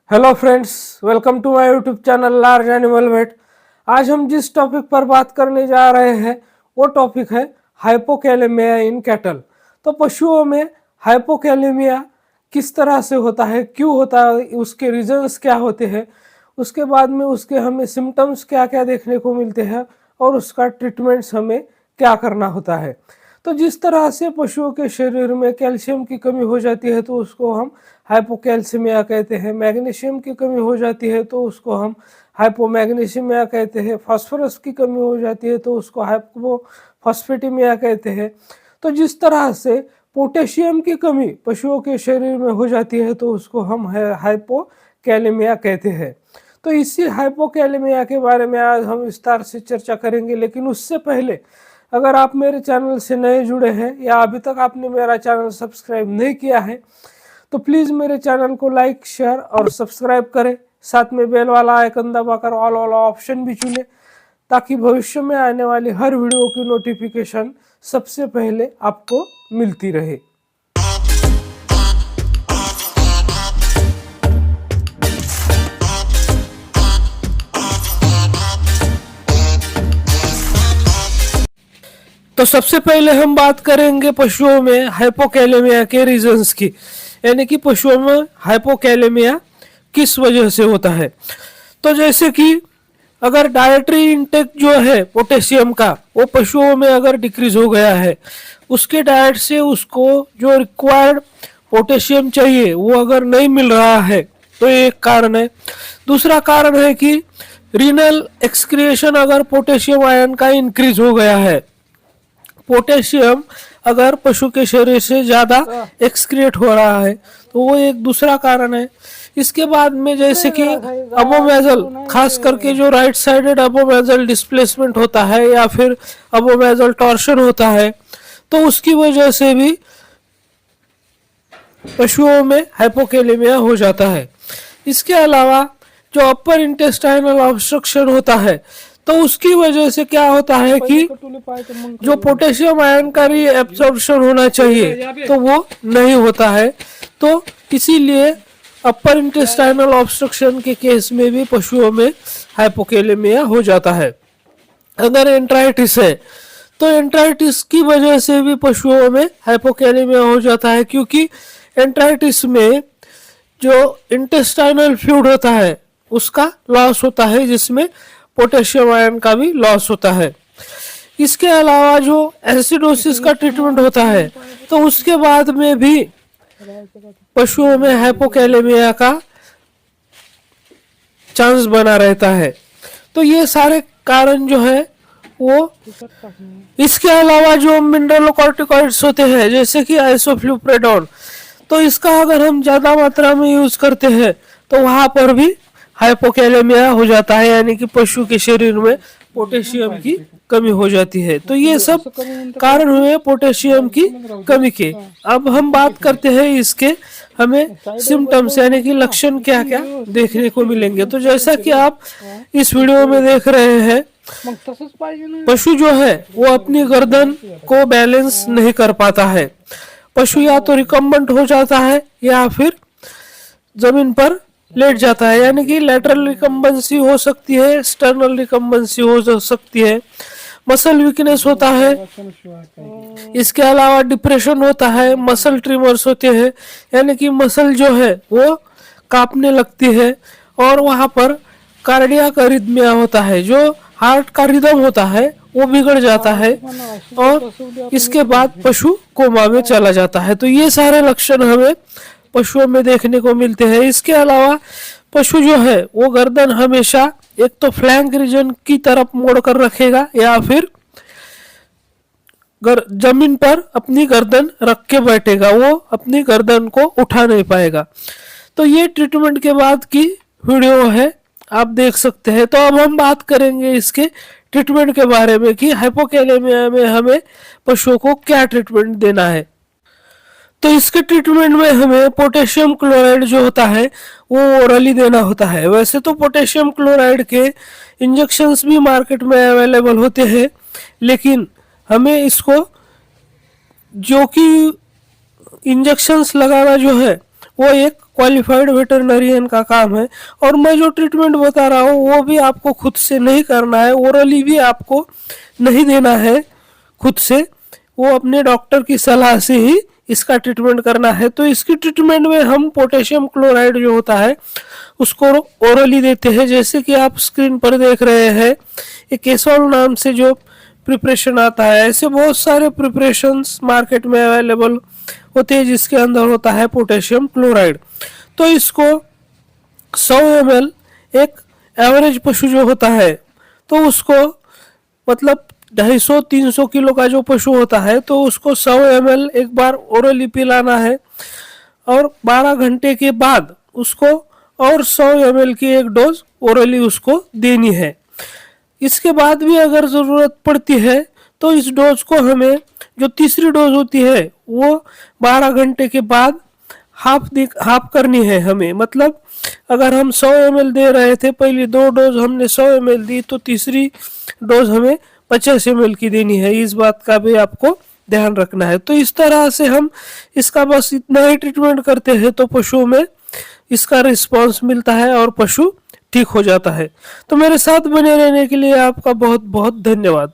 Hello friends, welcome to my YouTube channel large animal vet. आज हम जिस topic पर बात करने जा रहे हैं वो टॉपिक है हाइपोकैलेमिया इन कैटल। तो पशुओं में हाइपोकैलेमिया किस तरह से होता है, क्यों होता है, उसके रीजंस क्या होते हैं, उसके बाद में उसके हमें सिम्टम्स क्या क्या देखने को मिलते हैं और उसका ट्रीटमेंट्स हमें क्या करना होता है। तो जिस तरह से पशुओं के शरीर में कैल्शियम की कमी हो जाती है तो उसको हम हाइपोकैल्सीमिया कहते हैं, मैग्नीशियम की कमी हो जाती है तो उसको हम हाइपोमैग्नीशियमिया कहते हैं, फास्फोरस की कमी हो जाती है तो उसको हाइपोफॉस्फेटिमिया कहते हैं। तो जिस तरह से पोटेशियम की कमी पशुओं के शरीर में हो जाती है तो उसको हम हाइपोकैलेमिया कहते हैं। तो इसी हाइपोकैलेमिया के बारे में आज हम विस्तार से चर्चा करेंगे, लेकिन उससे पहले अगर आप मेरे चैनल से नए जुड़े हैं या अभी तक आपने मेरा चैनल सब्सक्राइब नहीं किया है तो प्लीज़ मेरे चैनल को लाइक, शेयर और सब्सक्राइब करें। साथ में बेल वाला आइकन दबाकर ऑल वाला ऑप्शन भी चुनें ताकि भविष्य में आने वाली हर वीडियो की नोटिफिकेशन सबसे पहले आपको मिलती रहे। तो सबसे पहले हम बात करेंगे पशुओं में हाइपोकैलेमिया के रीजंस की, यानी कि पशुओं में हाइपोकैलेमिया किस वजह से होता है। तो जैसे कि अगर डाइटरी इंटेक जो है पोटेशियम का वो पशुओं में अगर डिक्रीज हो गया है, उसके डाइट से उसको जो रिक्वायर्ड पोटेशियम चाहिए वो अगर नहीं मिल रहा है तो एक कारण है। दूसरा कारण है कि रीनल एक्सक्रिएशन अगर पोटेशियम आयन का इंक्रीज हो गया है, पोटेशियम अगर पशु के शरीर से ज़्यादा एक्सक्रिएट हो रहा है तो वो एक दूसरा कारण है। इसके बाद में जैसे कि अबोमेजल, खास करके जो राइट साइडेड अबोमेजल डिस्प्लेसमेंट होता है या फिर अबोमेजल टॉर्शन होता है तो उसकी वजह से भी पशुओं में हाइपोकैलेमिया हो जाता है। इसके अलावा जो अपर इंटेस्टाइनल ऑब्स्ट्रक्शन होता है तो उसकी वजह से क्या होता है कि जो पोटेशियम आयन का रीएब्सॉर्प्शन होना चाहिए तो वो नहीं होता है। तो इसीलिए अपर इंटेस्टाइनल ऑब्स्ट्रक्शन के केस में भी पशुओं में हाइपोकैलेमिया हो जाता है। अगर एंट्राइटिस है तो एंट्राइटिस की वजह से भी पशुओं में हाइपोकैलेमिया हो जाता है, क्योंकि एंट्राइटिस में जो इंटेस्टाइनल फ्लूइड होता है उसका लॉस होता है, जिसमें पोटेशियम आयन का भी लॉस होता है। इसके अलावा जो एसिडोसिस का ट्रीटमेंट होता है तो उसके बाद में भी पशुओं में हाइपोकैलेमिया का चांस बना रहता है। तो ये सारे कारण जो है वो, इसके अलावा जो मिनरलोकॉर्टिकॉइड्स होते हैं जैसे कि आइसोफ्लुप्रेडोन, तो इसका अगर हम ज़्यादा मात्रा में यूज करते हैं तो वहाँ पर भी हाइपोकैलेमिया हो जाता है, यानी कि पशु के शरीर में पोटेशियम की कमी हो जाती है। तो ये सब कारण हुए पोटेशियम की कमी के। अब हम बात करते हैं इसके हमें सिम्टम्स, यानी कि लक्षण क्या क्या देखने को मिलेंगे। तो जैसा कि आप इस वीडियो में देख रहे हैं, पशु जो है वो अपनी गर्दन को बैलेंस नहीं कर पाता है। पशु या तो रिकम्बेंट हो जाता है या फिर जमीन पर लेट जाता है, यानी कि लैटरल रिकम्बेंसी हो सकती है, स्टर्नल रिकम्बेंसी हो सकती है, मसल वीकनेस होता है। इसके अलावा डिप्रेशन होता है, मसल ट्रिमर्स होते हैं, यानी कि मसल जो है वो कांपने लगती है, और वहाँ पर कार्डियक अरिथमिया होता है, जो हार्ट का रिदम होता है वो बिगड़ जाता है और इसके बाद पशु कोमा में चला जाता है। तो ये सारे लक्षण हमें पशुओं में देखने को मिलते हैं। इसके अलावा पशु जो है वो गर्दन हमेशा एक तो फ्लैंक रीजन की तरफ मोड़ कर रखेगा या फिर जमीन पर अपनी गर्दन रख के बैठेगा, वो अपनी गर्दन को उठा नहीं पाएगा। तो ये ट्रीटमेंट के बाद की वीडियो है, आप देख सकते हैं। तो अब हम बात करेंगे इसके ट्रीटमेंट के बारे में कि हाइपोकैलेमिया में हमें पशुओं को क्या ट्रीटमेंट देना है। तो इसके ट्रीटमेंट में हमें पोटेशियम क्लोराइड जो होता है वो ओरली देना होता है। वैसे तो पोटेशियम क्लोराइड के इंजेक्शंस भी मार्केट में अवेलेबल होते हैं, लेकिन हमें इसको जो कि इंजेक्शंस लगाना जो है वो एक क्वालिफाइड वेटरनरियन का काम है। और मैं जो ट्रीटमेंट बता रहा हूँ वो भी आपको खुद से नहीं करना है, ओरली भी आपको नहीं देना है खुद से, वो अपने डॉक्टर की सलाह से ही इसका ट्रीटमेंट करना है। तो इसकी ट्रीटमेंट में हम पोटेशियम क्लोराइड जो होता है उसको ओरली देते हैं। जैसे कि आप स्क्रीन पर देख रहे हैं, एक केसोल नाम से जो प्रिपरेशन आता है, ऐसे बहुत सारे प्रिपरेशंस मार्केट में अवेलेबल होते हैं जिसके अंदर होता है पोटेशियम क्लोराइड। तो इसको 100 ml एक एवरेज पशु जो होता है तो उसको मतलब 250-300 किलो का जो पशु होता है तो उसको 100 ml एक बार ओरली पिलाना है, और 12 घंटे के बाद उसको और 100 ml की एक डोज ओरली उसको देनी है। इसके बाद भी अगर ज़रूरत पड़ती है तो इस डोज को हमें, जो तीसरी डोज होती है वो 12 घंटे के बाद हाफ करनी है हमें। मतलब अगर हम 100 ml दे रहे थे, पहली 2 डोज हमने 100 ml दी, तो तीसरी डोज हमें 50 ml की देनी है। इस बात का भी आपको ध्यान रखना है। तो इस तरह से हम इसका बस इतना ही ट्रीटमेंट करते हैं तो पशुओं में इसका रिस्पांस मिलता है और पशु ठीक हो जाता है। तो मेरे साथ बने रहने के लिए आपका बहुत बहुत धन्यवाद।